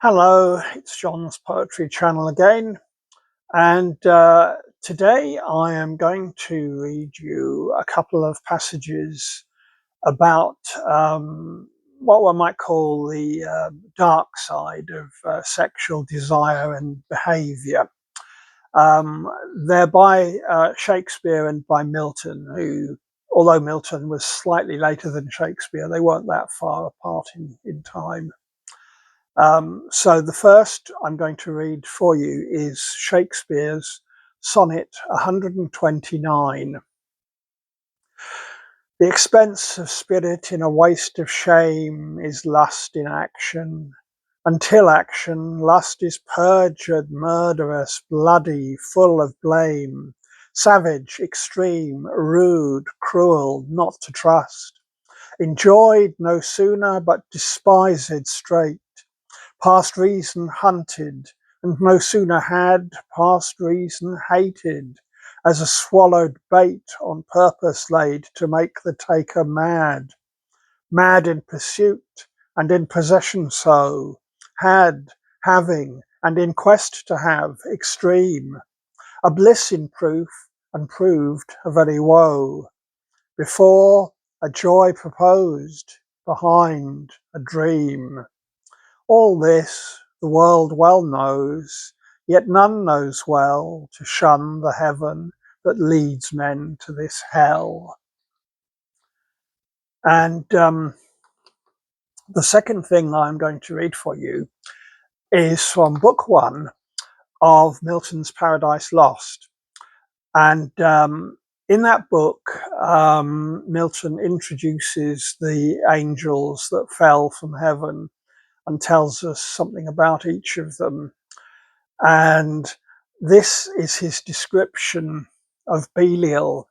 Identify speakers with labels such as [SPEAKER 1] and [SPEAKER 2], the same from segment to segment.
[SPEAKER 1] Hello, it's John's Poetry Channel again, and today I am going to read you a couple of passages about what one might call the dark side of sexual desire and behaviour. Um, they're by Shakespeare and by Milton, who, although Milton was slightly later than Shakespeare, they weren't that far apart in time. So the first I'm going to read for you is Shakespeare's sonnet 129. The expense of spirit in a waste of shame is lust in action. Until action, lust is perjured, murderous, bloody, full of blame, savage, extreme, rude, cruel, not to trust, enjoyed no sooner but despised straight, past reason hunted, and no sooner had past reason hated, as a swallowed bait on purpose laid to make the taker mad, mad in pursuit and in possession so, had, having, and in quest to have, extreme, a bliss in proof, and proved a very woe, before a joy proposed, behind a dream. All this the world well knows, yet none knows well to shun the heaven that leads men to this hell. And the second thing I'm going to read for you is from book one of Milton's Paradise Lost. And in that book, Milton introduces the angels that fell from heaven and tells us something about each of them. And this is his description of Belial.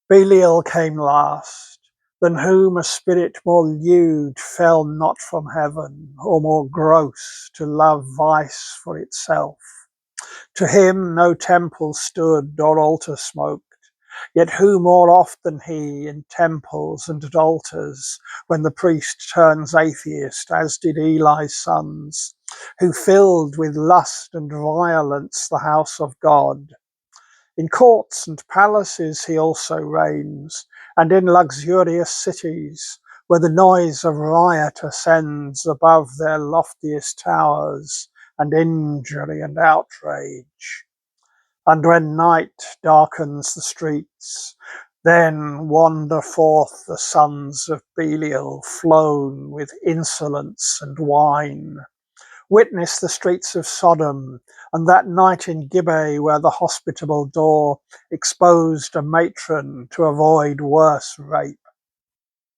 [SPEAKER 1] Belial came last, than whom a spirit more lewd fell not from heaven, or more gross to love vice for itself. To him no temple stood, or altar smoked, yet who more oft than he in temples and at altars, when the priest turns atheist, as did Eli's sons, who filled with lust and violence the house of God. In courts and palaces he also reigns, and in luxurious cities, where the noise of riot ascends above their loftiest towers, and injury and outrage. And when night darkens the streets, then wander forth the sons of Belial, flown with insolence and wine. Witness the streets of Sodom, and that night in Gibeah, where the hospitable door exposed a matron to avoid worse rape.